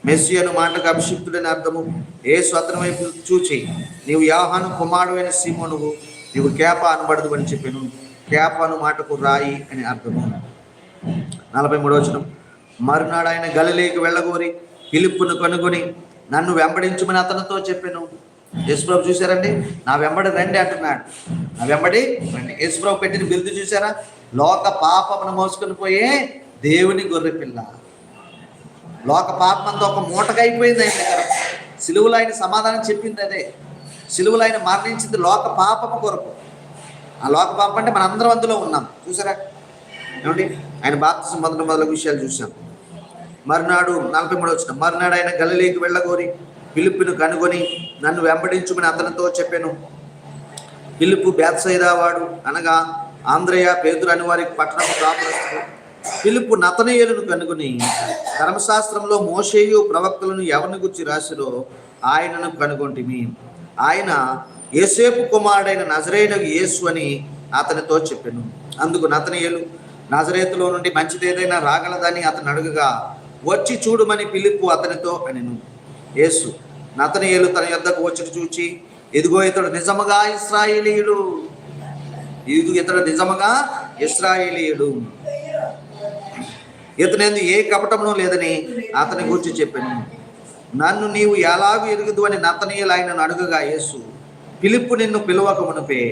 మెస్సియను మాటకు అభిషిక్తుడని అర్థము. యేసు అతని వైపు చూచి, నీవు యోహాను కుమారుడైన సీమోనువు, నీవు కేప అనబడదు అని చెప్పాను. కేప అను మాటకు రాయి అని అర్థము. 43వ వచనం. మరునాడు ఆయన గలిలయకు వెళ్ళగోరి ఫిలిప్పును కనుగొని నన్ను వెంబడించమని అతనితో చెప్పాను. యేసుప్రభు చూశారండి, నా వెంబడి రండి అంటున్నాడు. నా వెంబడి రండి. యేసుప్రభు పెట్టిన బిరుదు చూసారా? లోక పాపమును మోసుకొని పోయే దేవుని గొర్రె పిల్ల. లోక పాపం అంతా ఒక మూటగా అయిపోయింది ఆయన దగ్గర. సిలువలో ఆయన సమాధానం చెప్పింది అదే. సిలువలో ఆయన మరణించింది లోక పాపము కొరకు. ఆ లోక పాపం అంటే మనందరం అందులో ఉన్నాం. చూసారా ఏమండి? ఆయన బాప్తిసం మొదలగు విషయాలు చూసాం. మరునాడు 43వ వచనం. మరునాడు ఆయన గలిలయకు వెళ్ళగోరి ఫిలిప్పును కనుగొని నన్ను వెంబడించుమని అతనితో చెప్పాను. ఫిలిప్పు బేత్సయిదా వాడు, అనగా ఆంద్రయ, పేతురు అని వారికి పట్టణము కాపురస్తుడు. ఫిలిప్పు నతనయేలును కనుగొని ధర్మశాస్త్రంలో మోషేయు ప్రవక్తలను ఎవరిని గురించి రాసిరో ఆయనను కనుగొంటిమి. ఆయన యోసేపు కుమారుడైన నజరేయునగు యేసు అని అతనితో చెప్పాను. అందుకు నతనయేలు, నజరేతులో నుండి మంచిది ఏదైనా రాగలదని అతను అడుగగా, వచ్చి చూడమని ఫిలిప్పు అతనితో అనెను. యేసు నతనయేలు తన యొద్దకు వచ్చి చూచి, ఇదిగో ఇతడు నిజముగా ఇశ్రాయేలీయుడు, ఇతడు నిజముగా ఇశ్రాయేలీయుడు, ఇతనేందు ఏ కపటమును లేదని అతని గురించి చెప్పాను. నన్ను నీవు ఎలాగూ ఎరుగుదు అని నతనయేలు ఆయనను అడుగగా, యేసు, ఫిలిప్పు నిన్ను పిలువక మునుపే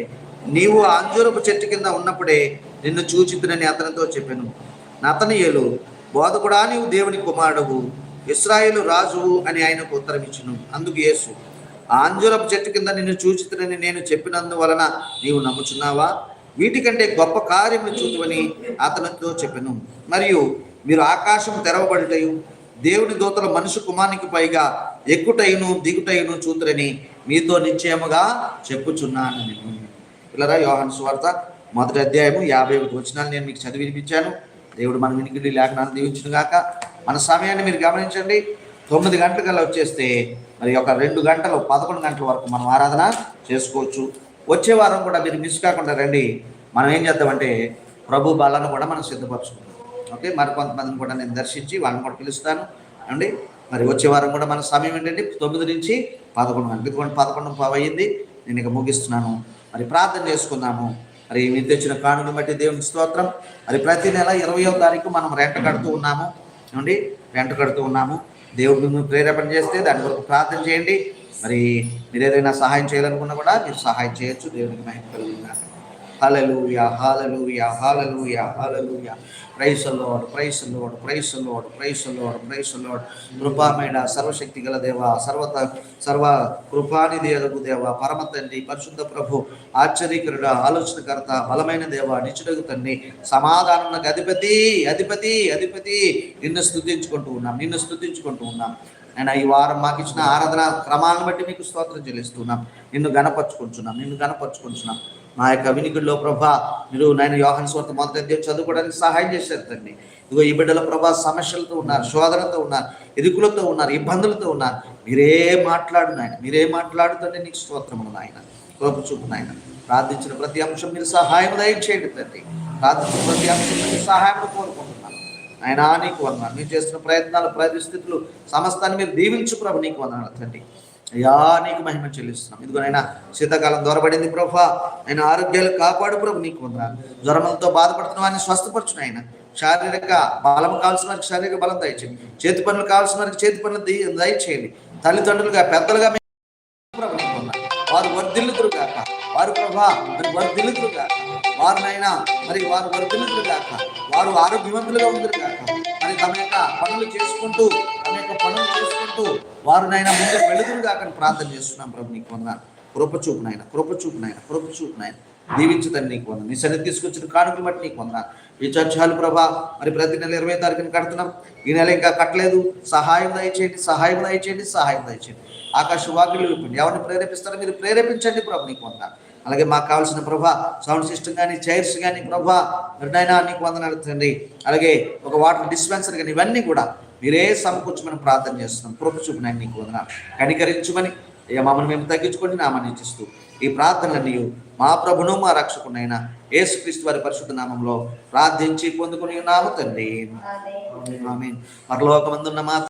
నీవు ఆ అంజూరపు చెట్టు కింద ఉన్నప్పుడే నిన్ను చూచితునని అతనితో చెప్పాను. నతనయేలు, బోధకుడా, నీవు దేవుని కుమారుడవు, ఇశ్రాయేలు రాజువు అని ఆయనకు ఉత్తరం ఇచ్చును. అందుకు యేసు, ఆ అంజూరపు చెట్టు కింద నిన్ను చూచితునని నేను చెప్పినందువలన నీవు నమ్ముచున్నావా? వీటికంటే గొప్ప కార్యములు చూతువని అతనితో చెప్పాను. మరియు మీరు ఆకాశం తెరవబడుటయు దేవుని దూతల మనుషు కుమారునికి పైగా ఎక్కుటయును దిగుటయును చూతురని మీతో నిశ్చయముగా చెప్పుచున్నాను. నేను పిల్లరా, యోహాను సువార్త 1వ అధ్యాయము 51 వచనాలు నేను మీకు చదివి వినిపించాను. దేవుడు మన వినికిడి లేఖనాన్ని దీవించును గాక. మన సమయాన్ని మీరు గమనించండి. 9 గంటలకల్లా వచ్చేస్తే మరి ఒక 2 గంటలు 11 గంటల వరకు మనం ఆరాధన చేసుకోవచ్చు. వచ్చే వారం కూడా మీరు మిస్ కాకుండా రండి. మనం ఏం చేద్దామంటే ప్రభు బలను కూడా మనం సిద్ధపరచుకుంటాం. ఓకే, మరి కొంతమందిని కూడా నేను దర్శించి వాళ్ళని కూడా పిలుస్తాను అండి. మరి వచ్చే వారం కూడా మన సమయం ఏంటంటే 9 నుంచి 11 గంటలు. ఇదిగోండి 11:15 అయింది. నేను ఇక ముగిస్తున్నాను. మరి ప్రార్థన చేసుకుందాము. మరి మీరు తెచ్చిన కానుకను బట్టి దేవునికి స్తోత్రం. మరి ప్రతి నెల 20వ తారీఖు మనం రెంట కడుతూ ఉన్నాము అండి. రెంట కడుతూ ఉన్నాము. దేవుడిని ప్రేరేపణ చేస్తే దాని వరకు ప్రార్థన చేయండి. మరి మీరు ఏదైనా సహాయం చేయాలనుకున్నా కూడా మీరు సహాయం చేయొచ్చు. దేవునికి మహిమ కలుగుతుంది. హల్లెలూయా, హల్లెలూయా, హల్లెలూయా, హల్లెలూయా. Praise the Lord, praise the Lord, praise the Lord, praise the Lord, praise the Lord. కృపామయుడ, సర్వశక్తి గల దేవ, సర్వ కృపానిధి అగు దేవ, పరమ తండ్రి, పరిశుద్ధ ప్రభు, ఆశ్చర్యకరుడ, ఆలోచనకర్త, బలమైన దేవ, నిత్యుడగు తండ్రి, సమాధానమునకు అధిపతి, అధిపతి, అధిపతి, నిన్ను స్తుతించుకుంటూ ఉన్నాం. నేను ఈ వారం మాకు ఇచ్చిన ఆరాధన క్రమాలను బట్టి మీకు స్తోత్రం చెల్లిస్తున్నాం. నిన్ను గణపరుచుకుంటున్నాం. మా యొక్క వినికిడిలో ప్రభా మీరు నాయన యోహాను సువార్త 1వ అధ్యాయం చదువుకోవడానికి సహాయం చేశారు తండ్రి. ఇదిగో ఈ బిడ్డల ప్రభా సమస్యలతో ఉన్నారు, శోధనతో ఉన్నారు, ఎదుకులతో ఉన్నారు, ఇబ్బందులతో ఉన్నారు. మీరే మాట్లాడుతుంటే నీకు స్తోత్రములు నాయన. కృప చూపు నాయన. ప్రార్థించిన ప్రతి అంశం మీరు సహాయం దయచేయండి తండ్రి. ప్రార్థించిన ప్రతి అంశం మీరు సహాయం కోరుకుంటున్నాను ఆయన. నీకు వందనాలు. మీరు చేస్తున్న ప్రయత్నాలు, పరిస్థితులు సమస్తాన్ని మీరు దీవించు ప్రభు. నీకు వందనాలు తండ్రి. అయ్యా, నీకు మహిమ చెల్లిస్తున్నాం. ఇదిగో నాయన శీతాకాలం దూరబడింది ప్రభా. ఆయన ఆరోగ్యాలు కాపాడు ప్రభు. నీకు వందనాలు. జ్వరములతో బాధపడుతున్న వారిని స్వస్థపరచు నాయన. శారీరక బలం కావాల్సిన వారికి శారీరక బలం దయచేయండి. చేతి పనులు కావాల్సిన వారికి చేతి పనులు దయచేయండి. తల్లిదండ్రులుగా పెద్దలుగా ప్రభు నీకు వందనాలు. వారు వర్ధిల్లుదురుగాక. వారు ప్రభా మరి వర్ధిల్లుదురుగాక. వారినైనా మరి వారు వర్ధిల్లుదురుగాక. వారు ఆరోగ్యవంతులుగా ఉందరుగాక. మరి తమ యొక్క పనులు చేసుకుంటూ వారునైనా ముందుకు వెళుదురుగాక ప్రార్థన చేస్తున్నాం ప్రభు. నీకు వందనాలు. కృపచూపు నాయన. దీవించుదని నీకు వందనాలు. నీ సన్నిధి తీసుకొచ్చిన కానుకలు బట్టి నీకు వందనాలు. ఈ చర్చాలు ప్రభా మరి ప్రతి నెల 20వ తారీఖున కడుతున్నాం. ఈ నెల ఇంకా కట్టలేదు. సహాయం దయచేయండి. ఆకాశ వాకిళ్ళు విప్పండి. ఎవరిని ప్రేరేపిస్తారో మీరు ప్రేరేపించండి ప్రభు. నీకు వందనాలు. అలాగే మాకు కావాల్సిన ప్రభా సౌండ్ సిస్టమ్ కానీ, చైర్స్ కానీ ప్రభా నాయనా నీకు వందనాలు తండ్రి. అలాగే ఒక వాటర్ డిస్పెన్సర్ కానీ ఇవన్నీ కూడా మీరే సమకూర్చమని ప్రార్థన చేస్తున్నాం. కృప చూపునాయన నీకు వందనాలు. కనికరించుమని మమ్మల్ని మేము తగ్గించుకొని నామని ఇచ్చిస్తూ ఈ ప్రార్థనలన్నీ మా ప్రభును మా రక్షకునైన యేసుక్రీస్తు వారి పరిశుద్ధ నామంలో ప్రార్థించి పొందుకుని ఉన్నాము తండ్రి. ఆమేన్. పరలోకమందున్న మా